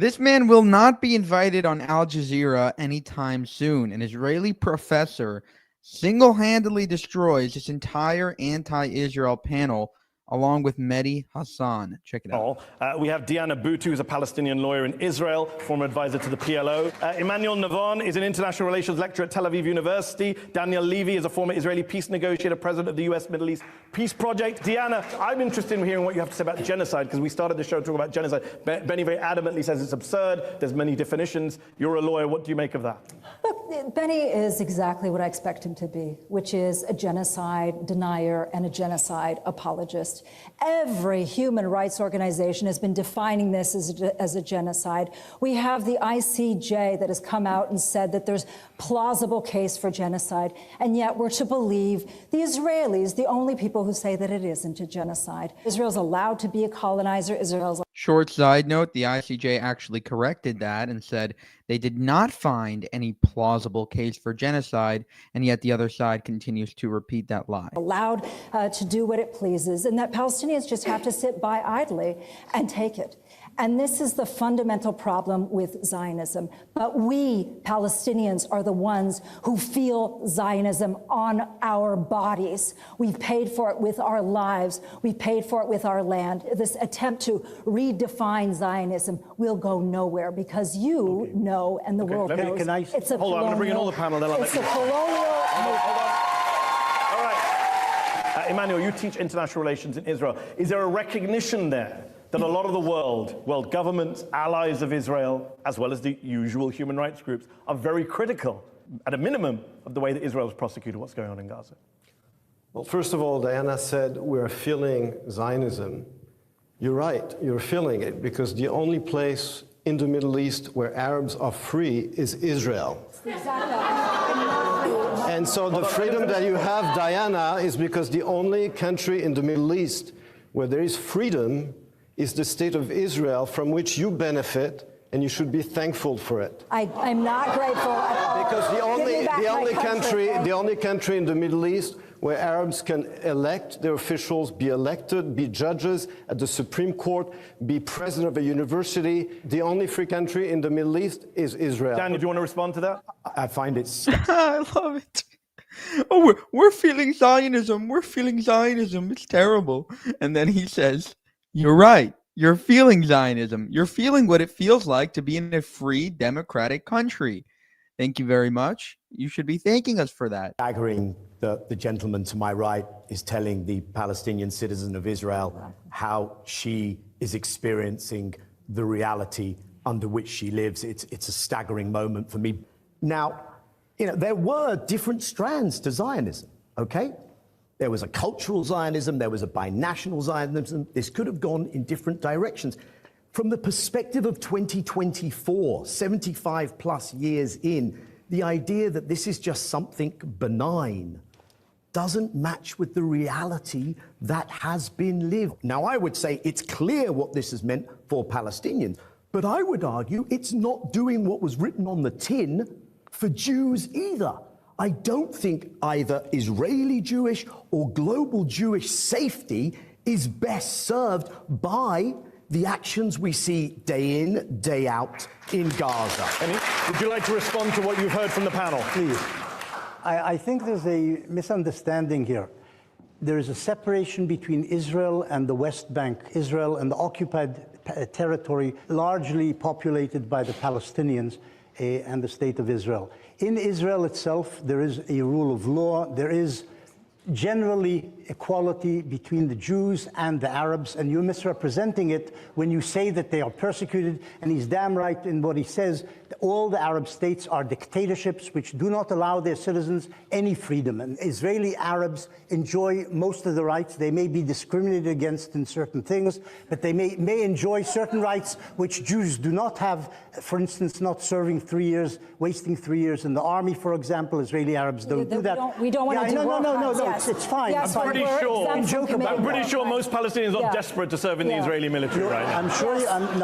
This man will not be invited on Al-Jazeera anytime soon. An Israeli professor single-handedly destroys this entire anti-Israel panel along with Mehdi Hassan. Check it out. We have Diana Boutou, who's a Palestinian lawyer in Israel, former advisor to the PLO. Emmanuel Navon is an international relations lecturer at Tel Aviv University. Daniel Levy is a former Israeli peace negotiator, president of the US Middle East Peace Project. Diana, I'm interested in hearing what you have to say about genocide, because we started the show talking about genocide. Benny very adamantly says it's absurd. There's many definitions. You're a lawyer. What do you make of that? Look, Benny is exactly what I expect him to be, which is a genocide denier and a genocide apologist. Every human rights organization has been defining this as a genocide. We have the ICJ that has come out and said that there's plausible case for genocide, and yet we're to believe the Israelis, the only people who say that it isn't a genocide. Israel's allowed to be a colonizer. Israel's Short side note, the ICJ actually corrected that and said they did not find any plausible case for genocide, and yet the other side continues to repeat that lie. Allowed to do what it pleases, and that Palestinians just have to sit by idly and take it. And this is the fundamental problem with Zionism. But we, Palestinians, are the ones who feel Zionism on our bodies. We've paid for it with our lives. We've paid for it with our land. This attempt to redefine Zionism will go nowhere, because you know, and the world knows, it's a hold on, I'm going to bring in all the panel. It's a colonial All right. Emmanuel, you teach international relations in Israel. Is there a recognition there that a lot of the world governments, allies of Israel, as well as the usual human rights groups, are very critical, at a minimum, of the way that Israel has prosecuted what's going on in Gaza? Well, first of all, Diana said we're feeling Zionism. You're right, you're feeling it, because the only place in the Middle East where Arabs are free is Israel. And so the freedom that you have, Diana, is because the only country in the Middle East where there is freedom is the state of Israel, from which you benefit, and you should be thankful for it. I'm not grateful at all. Because the only country in the Middle East where Arabs can elect their officials, be elected, be judges at the Supreme Court, be president of a university, the only free country in the Middle East is Israel. Daniel, do you want to respond to that? I find it... I love it. Oh, we're feeling Zionism. We're feeling Zionism. It's terrible. And then he says, you're right. You're feeling Zionism. You're feeling what it feels like to be in a free, democratic country. Thank you very much. You should be thanking us for that. Staggering that the gentleman to my right is telling the Palestinian citizen of Israel how she is experiencing the reality under which she lives. It's a staggering moment for me. Now, you know, there were different strands to Zionism, okay? There was a cultural Zionism, there was a binational Zionism. This could have gone in different directions. From the perspective of 2024, 75 plus years in, the idea that this is just something benign doesn't match with the reality that has been lived. Now, I would say it's clear what this has meant for Palestinians, but I would argue it's not doing what was written on the tin for Jews either. I don't think either Israeli Jewish or global Jewish safety is best served by the actions we see day in, day out in Gaza. Would you like to respond to what you've heard from the panel? Please. I think there's a misunderstanding here. There is a separation between Israel and the West Bank, Israel and the occupied territory, largely populated by the Palestinians and the State of Israel. In Israel itself, there is a rule of law. There is generally equality between the Jews and the Arabs, and you're misrepresenting it when you say that they are persecuted, and he's damn right in what he says. All the Arab states are dictatorships which do not allow their citizens any freedom, and Israeli Arabs enjoy most of the rights. They may be discriminated against in certain things, but they may enjoy certain rights which Jews do not have. For instance, not serving 3 years, wasting 3 years in the army, for example. Israeli Arabs don't do that. We don't want to do No, it's fine. Yes, I'm pretty sure most Palestinians are desperate to serve in the Israeli military right now.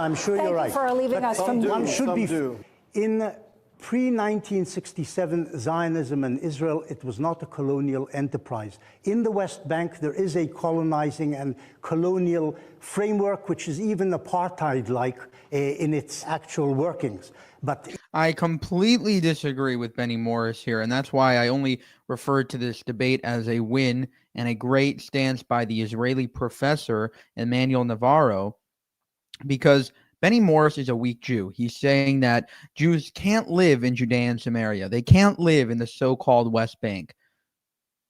I'm sure you're right. Thank you for leaving us from One should be in Pre-1967 Zionism in Israel, it was not a colonial enterprise. In the West Bank, there is a colonizing and colonial framework, which is even apartheid-like in its actual workings. But I completely disagree with Benny Morris here, and that's why I only referred to this debate as a win and a great stance by the Israeli professor Emmanuel Navarro, because Benny Morris is a weak Jew. He's saying that Jews can't live in Judea and Samaria. They can't live in the so-called West Bank.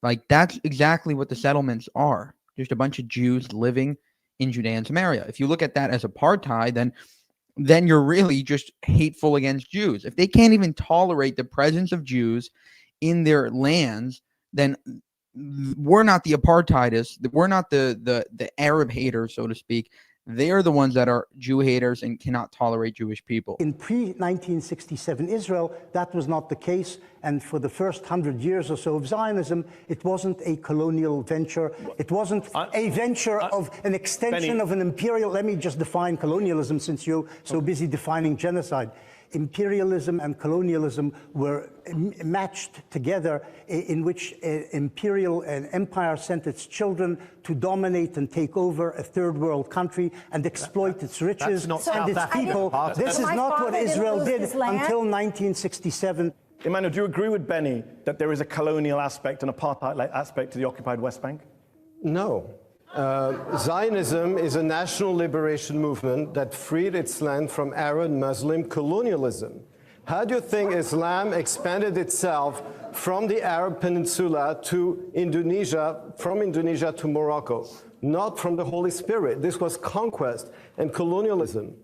Like, that's exactly what the settlements are. Just a bunch of Jews living in Judea and Samaria. If you look at that as apartheid, then you're really just hateful against Jews. If they can't even tolerate the presence of Jews in their lands, then we're not the apartheidists. We're not the Arab haters, so to speak. They're the ones that are Jew haters and cannot tolerate Jewish people. in pre-1967 Israel, that was not the case. And for the first 100 years or so of Zionism, it wasn't a colonial venture. It wasn't a venture of an extension Benny. of an imperial. Let me just define colonialism, since you're so busy defining genocide. Imperialism and colonialism were matched together, in which imperial and empire sent its children to dominate and take over a third world country and exploit its riches not and its South people. Africa. This is My not what father didn't Israel lose did his land. until 1967. Emmanuel, do you agree with Benny that there is a colonial aspect and apartheid-like aspect to the occupied West Bank? No. Zionism is a national liberation movement that freed its land from Arab Muslim colonialism. How do you think Islam expanded itself from the Arab Peninsula to Indonesia, from Indonesia to Morocco? Not from the Holy Spirit. This was conquest and colonialism.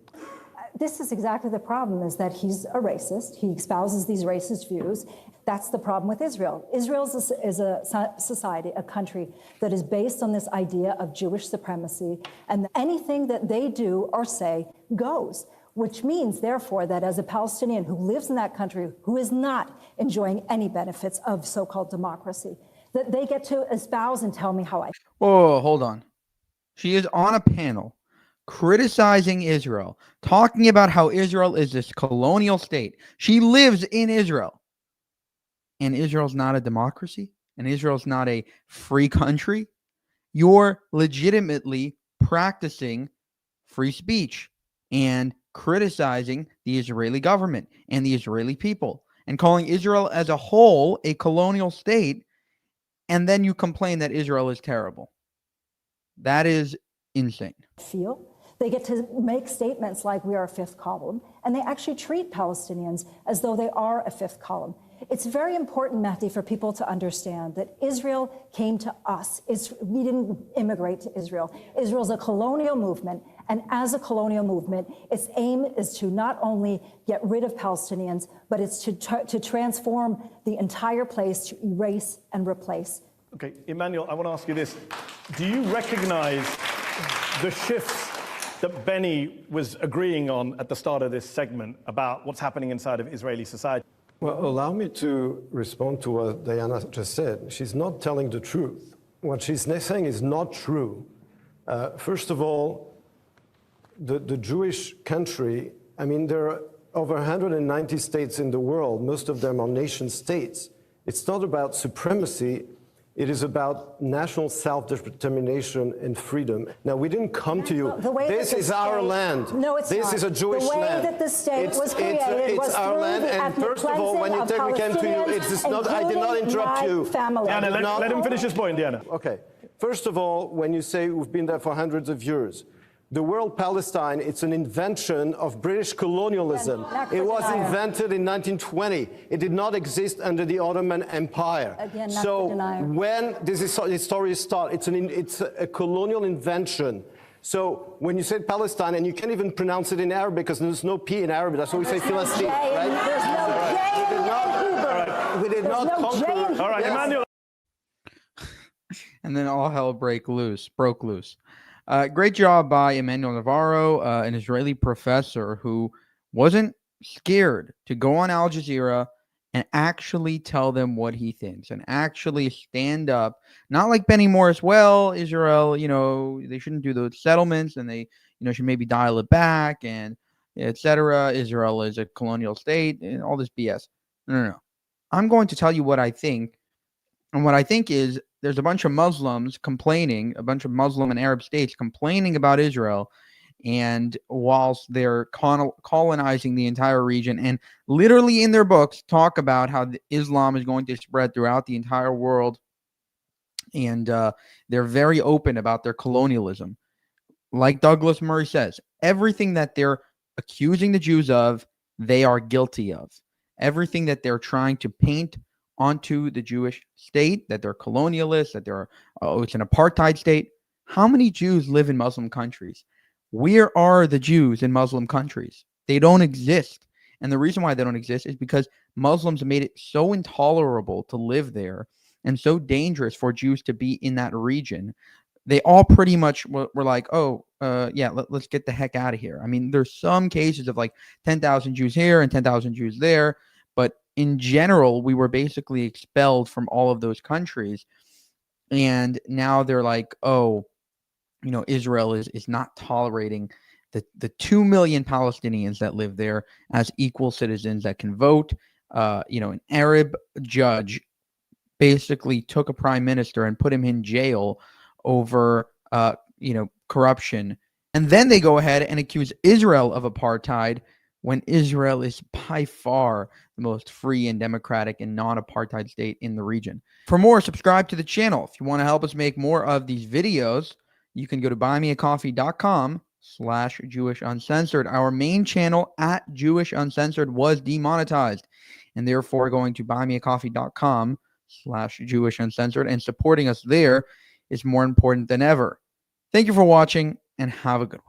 This is exactly the problem, is that he's a racist. He espouses these racist views. That's the problem with Israel. Israel is a society, a country that is based on this idea of Jewish supremacy, and anything that they do or say goes, which means, therefore, that as a Palestinian who lives in that country, who is not enjoying any benefits of so-called democracy, that they get to espouse and tell me how I... Whoa, hold on. She is on a panel criticizing Israel, talking about how Israel is this colonial state. She lives in Israel. And Israel's not a democracy, and Israel's not a free country. You're legitimately practicing free speech and criticizing the Israeli government and the Israeli people and calling Israel as a whole a colonial state, and then you complain that Israel is terrible. That is insane. feel. They get to make statements like we are a fifth column, and they actually treat Palestinians as though they are a fifth column. It's very important, Mehdi, for people to understand that Israel came to us. We didn't immigrate to Israel. Israel's a colonial movement, and as a colonial movement, its aim is to not only get rid of Palestinians, but it's to transform the entire place, to erase and replace. Okay, Emmanuel, I want to ask you this. Do you recognize the shifts that Benny was agreeing on at the start of this segment about what's happening inside of Israeli society? Well, allow me to respond to what Diana just said. She's not telling the truth. What she's saying is not true. First of all, the Jewish country, I mean, there are over 190 states in the world. Most of them are nation states. It's not about supremacy. It is about national self-determination and freedom. Now, we didn't come to you. This is our land. No, it's not. This is a Jewish land. The way that the state was created was our through land. the And ethnic first of all, when you cleansing take of we came to you, it's not. I did not including interrupt my you. family. Diana, let him finish his point, Diana. Okay. First of all, when you say we've been there for hundreds of years, the word Palestine, it's an invention of British colonialism. Again, It was denier. invented in 1920. It did not exist under the Ottoman Empire. Again, so denier. when this story starts, it's a colonial invention. So when you said Palestine, and you can't even pronounce it in Arabic because there's no P in Arabic, that's why we say Philistine, right? There's no J in Hebrew. We did not There's no J in conquer. Hebrew. All right, Emmanuel. And then all hell broke loose. Great job by Emmanuel Navarro, an Israeli professor who wasn't scared to go on Al Jazeera and actually tell them what he thinks and actually stand up. Not like Benny Morris, well, Israel, they shouldn't do those settlements and they, should maybe dial it back and, etc. Israel is a colonial state, and all this BS. No. I'm going to tell you what I think. And what I think is there's a bunch of Muslims complaining, a bunch of Muslim and Arab states complaining about Israel. And whilst they're colonizing the entire region and literally in their books talk about how Islam is going to spread throughout the entire world. And they're very open about their colonialism. Like Douglas Murray says, everything that they're accusing the Jews of, they are guilty of. Everything that they're trying to paint onto the Jewish state, that they're colonialists, that they're, it's an apartheid state. How many Jews live in Muslim countries? Where are the Jews in Muslim countries? They don't exist. And the reason why they don't exist is because Muslims made it so intolerable to live there and so dangerous for Jews to be in that region. They all pretty much were like, let's get the heck out of here. I mean, there's some cases of like 10,000 Jews here and 10,000 Jews there. But in general, we were basically expelled from all of those countries. And now they're like, Israel is not tolerating the 2 million Palestinians that live there as equal citizens that can vote. An Arab judge basically took a prime minister and put him in jail over, corruption. And then they go ahead and accuse Israel of apartheid when Israel is by far the most free and democratic and non-apartheid state in the region. For more, subscribe to the channel. If you want to help us make more of these videos, you can go to buymeacoffee.com/JewishUncensored. Our main channel at Jewish Uncensored was demonetized, and therefore going to buymeacoffee.com/JewishUncensored, and supporting us there is more important than ever. Thank you for watching, and have a good one.